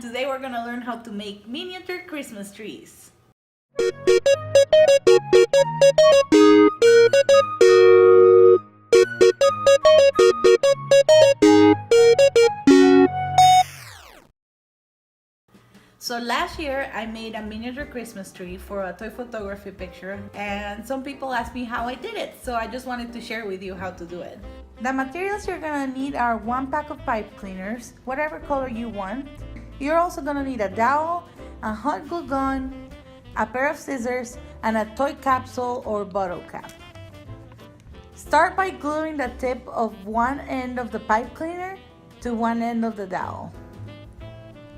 Today we're gonna learn how to make miniature Christmas trees. So last year I made a miniature Christmas tree for a toy photography picture, and some people asked me how I did it, so I just wanted to share with you how to do it. The materials you're gonna need are 1 pack of pipe cleaners, whatever color you want. You're also gonna need a dowel, a hot glue gun, a pair of scissors, and a toy capsule or bottle cap. Start by gluing the tip of one end of the pipe cleaner to one end of the dowel.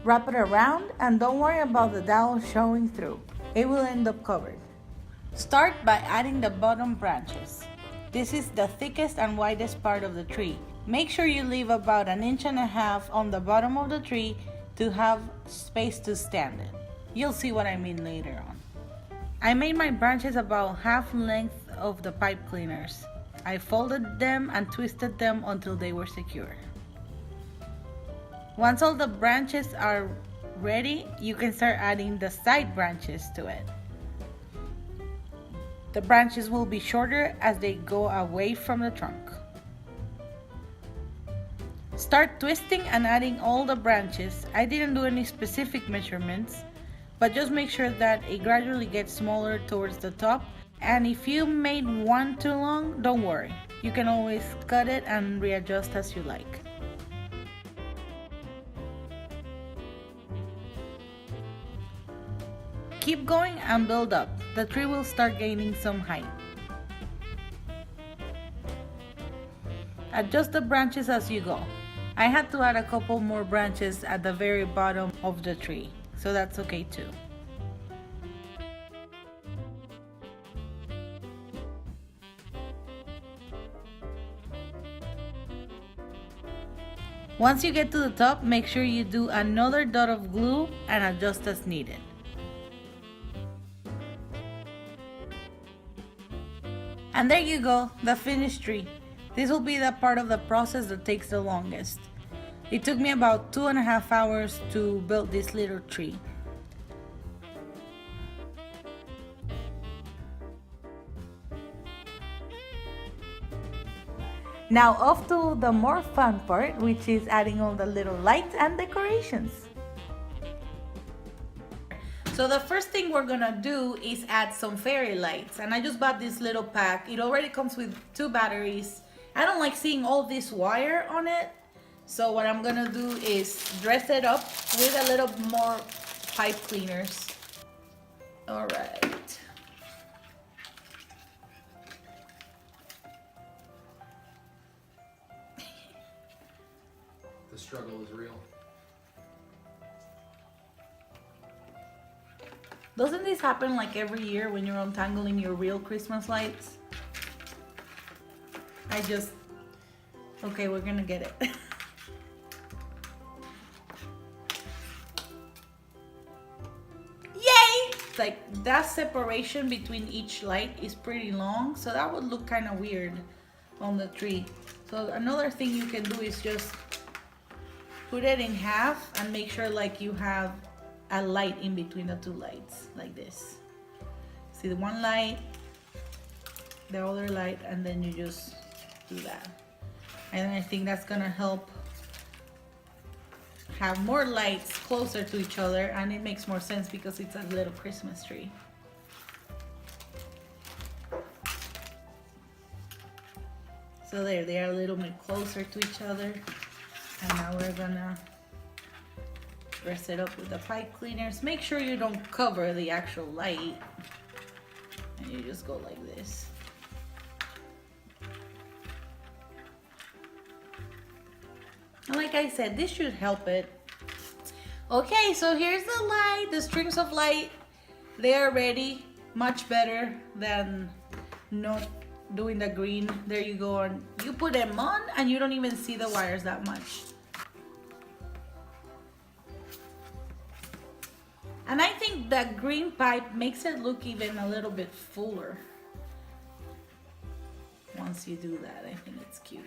Wrap it around and don't worry about the dowel showing through. It will end up covered. Start by adding the bottom branches. This is the thickest and widest part of the tree. Make sure you leave about 1.5 inches on the bottom of the tree to have space to stand it. You'll see what I mean later on. I made my branches about half length of the pipe cleaners. I folded them and twisted them until they were secure. Once all the branches are ready, you can start adding the side branches to it. The branches will be shorter as they go away from the trunk. Start twisting and adding all the branches. I didn't do any specific measurements, but just make sure that it gradually gets smaller towards the top. And if you made one too long, don't worry. You can always cut it and readjust as you like. Keep going and build up. The tree will start gaining some height. Adjust the branches as you go. I had to add a couple more branches at the very bottom of the tree, so that's okay too. Once you get to the top, make sure you do another dot of glue and adjust as needed. And there you go, the finished tree. This will be the part of the process that takes the longest. It took me about 2.5 hours to build this little tree. Now off to the more fun part, which is adding all the little lights and decorations. So the first thing we're gonna do is add some fairy lights, and I just bought this little pack. It already comes with 2 batteries. I don't like seeing all this wire on it, so what I'm gonna do is dress it up with a little more pipe cleaners. All right. The struggle is real. Doesn't this happen like every year when you're untangling your real Christmas lights? Okay, we're gonna get it. Yay! Like that separation between each light is pretty long, so that would look kind of weird on the tree. So another thing you can do is just put it in half and make sure like you have a light in between the 2 lights, like this. See the one light, the other light, and then you just do that. And I think that's gonna help have more lights closer to each other, and it makes more sense because it's a little Christmas tree. So there, they are a little bit closer to each other. And now we're gonna dress it up with the pipe cleaners. Make sure you don't cover the actual light. And you just go like this. And like I said, this should help it. Okay, so here's the light, the strings of light. They are ready. Much better than not doing the green. There you go. And you put them on and you don't even see the wires that much. And I think that green pipe makes it look even a little bit fuller. Once you do that, I think it's cute. .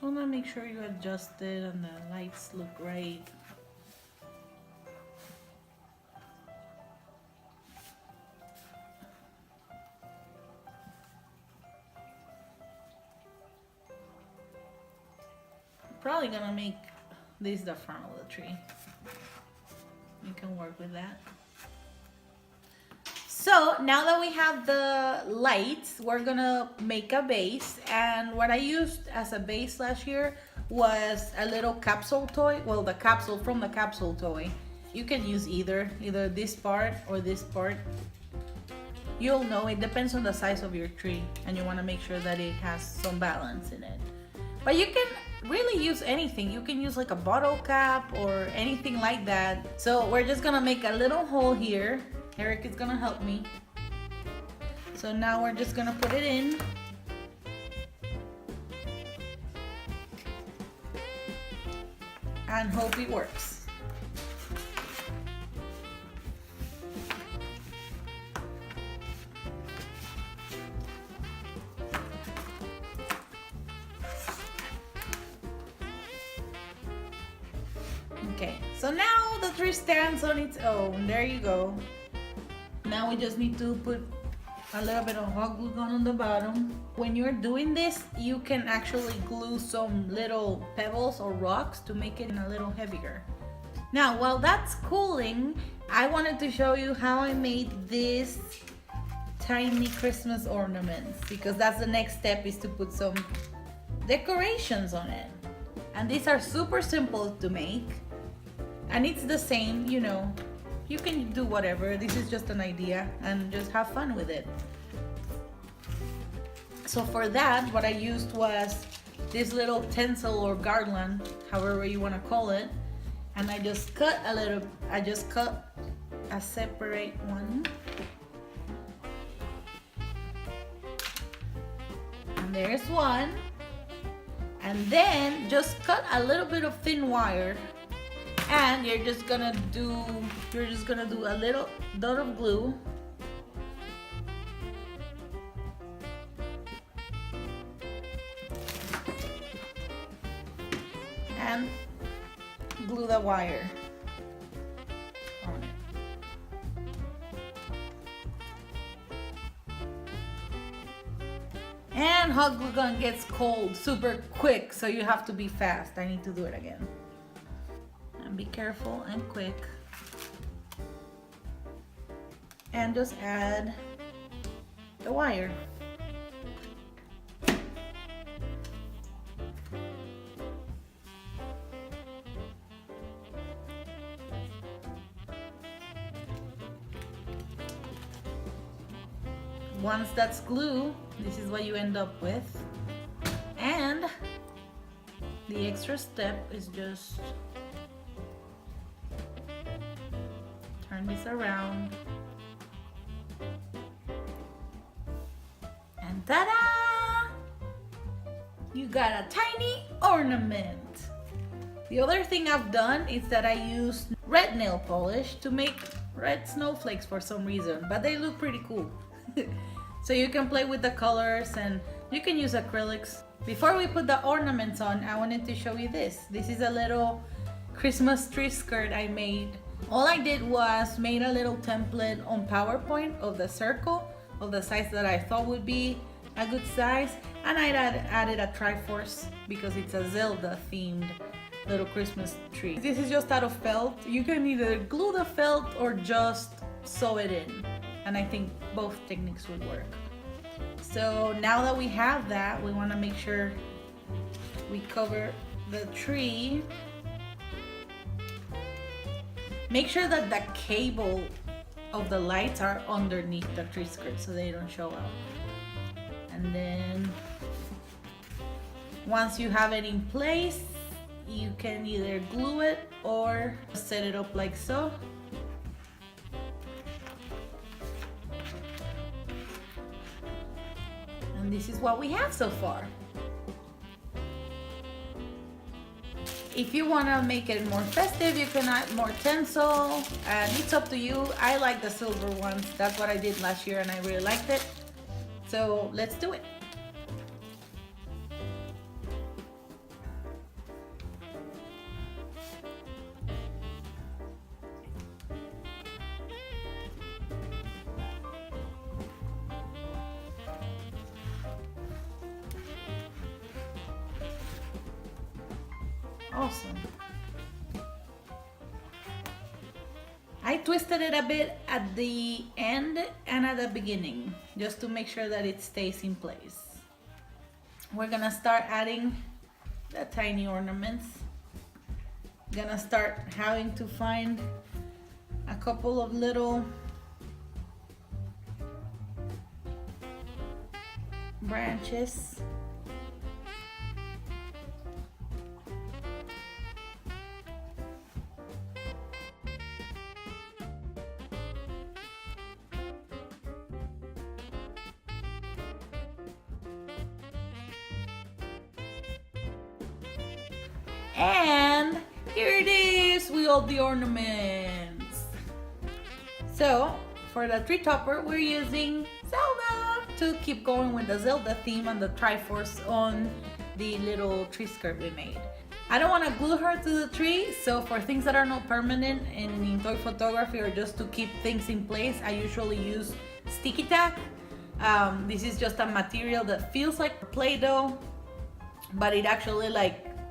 Just want to make sure you adjust it and the lights look right. Probably gonna make this the front of the tree. You can work with that. So now that we have the lights, we're gonna make a base. And what I used as a base last year was a little capsule toy. Well, the capsule from the capsule toy. You can use either this part or this part. You'll know, it depends on the size of your tree, and you wanna make sure that it has some balance in it. But you can really use anything. You can use like a bottle cap or anything like that. So we're just gonna make a little hole here. Eric is gonna help me. So now we're just gonna put it in. And hope it works. Okay, so now the tree stands on its own. There you go. Now we just need to put a little bit of hot glue gun on the bottom. When you're doing this, you can actually glue some little pebbles or rocks to make it a little heavier. Now, while that's cooling, I wanted to show you how I made this tiny Christmas ornaments, because that's the next step, is to put some decorations on it. And these are super simple to make. And it's the same, you know, you can do whatever. This is just an idea and just have fun with it. So for that, what I used was this little tinsel or garland, however you want to call it. And I just cut a separate one. And there's one. And then just cut a little bit of thin wire. And you're just gonna do a little dot of glue. And glue the wire on it. And hot glue gun gets cold super quick, so you have to be fast. I need to do it again. Be careful and quick. And just add the wire. Once that's glue, this is what you end up with. And the extra step is just turn this around, and ta-da! You got a tiny ornament. The other thing I've done is that I used red nail polish to make red snowflakes for some reason, but they look pretty cool. So you can play with the colors and you can use acrylics. Before we put the ornaments on, I wanted to show you this. This is a little Christmas tree skirt I made. All I did was made a little template on PowerPoint of the circle of the size that I thought would be a good size, and I added a Triforce because it's a Zelda themed little Christmas tree. This is just out of felt. You can either glue the felt or just sew it in, and I think both techniques would work. So now that we have that, we want to make sure we cover the tree. Make sure that the cable of the lights are underneath the tree skirt so they don't show up. And then once you have it in place, you can either glue it or set it up like so. And this is what we have so far. If you want to make it more festive, you can add more tinsel, and it's up to you. I like the silver ones. That's what I did last year and I really liked it. So let's do it. Awesome. I twisted it a bit at the end and at the beginning, just to make sure that it stays in place. We're gonna start adding the tiny ornaments. Gonna start having to find a couple of little branches. And here it is with all the ornaments. So for the tree topper, we're using Zelda to keep going with the Zelda theme and the Triforce on the little tree skirt we made. I don't want to glue her to the tree, so for things that are not permanent in toy photography or just to keep things in place, I usually use sticky tack. This is just a material that feels like Play-Doh, but it actually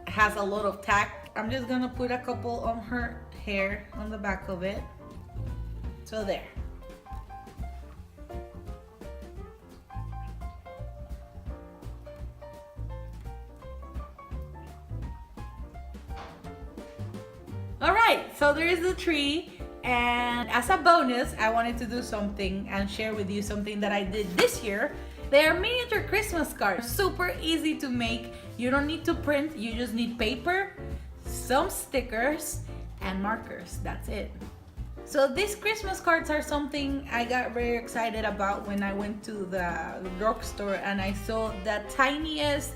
has a lot of tack. I'm just gonna put a couple on her hair on the back of it. So there. All right, so there is the tree, and as a bonus, I wanted to do something and share with you something that I did this year. They are miniature Christmas cards, super easy to make. You don't need to print, you just need paper, some stickers, and markers. That's it. So these Christmas cards are something I got very excited about when I went to the drugstore and I saw the tiniest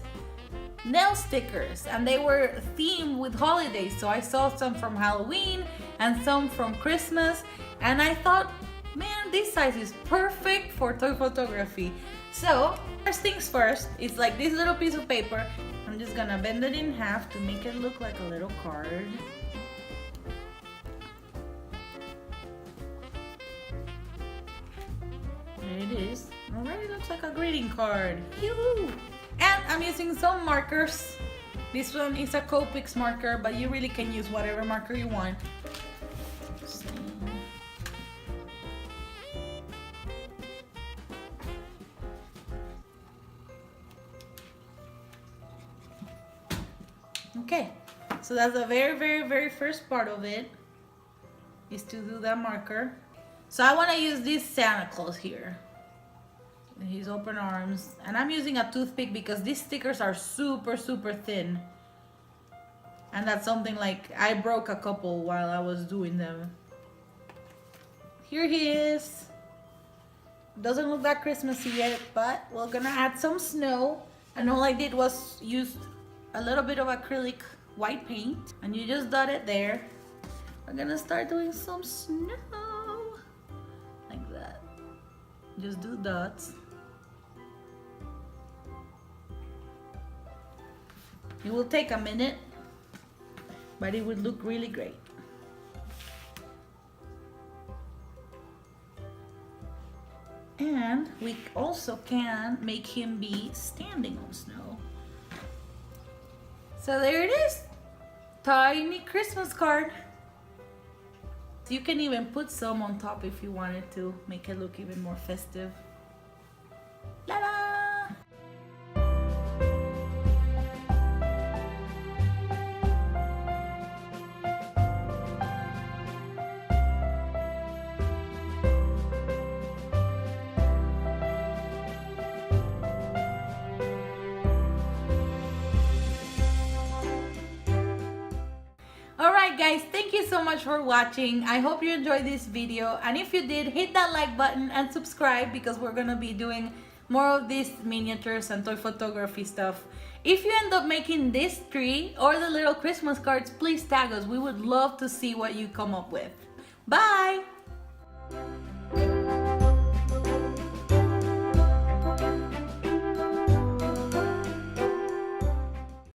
nail stickers, and they were themed with holidays. So I saw some from Halloween and some from Christmas, and I thought, man, this size is perfect for toy photography. So first things first, it's like this little piece of paper. I'm just gonna bend it in half to make it look like a little card. There it is. Already looks like a greeting card. Yoo-hoo! And I'm using some markers. This one is a Copics marker, but you really can use whatever marker you want. Okay, so that's the very first part of it, is to do that marker. So I want to use this Santa Claus here. His open arms, and I'm using a toothpick because these stickers are super thin, and that's something like I broke a couple while I was doing them. Here he is. Doesn't look that Christmassy yet, but we're gonna add some snow, and all I did was use a little bit of acrylic white paint, and you just dot it there. We're gonna start doing some snow like that. Just do dots. It will take a minute, but it would look really great. And we also can make him be standing on snow. So there it is, tiny Christmas card. You can even put some on top if you wanted to make it look even more festive. La-la! Alright guys, thank you so much for watching. I hope you enjoyed this video, and if you did, hit that like button and subscribe because we're gonna be doing more of these miniatures and toy photography stuff. If you end up making this tree or the little Christmas cards, please tag us. We would love to see what you come up with. Bye!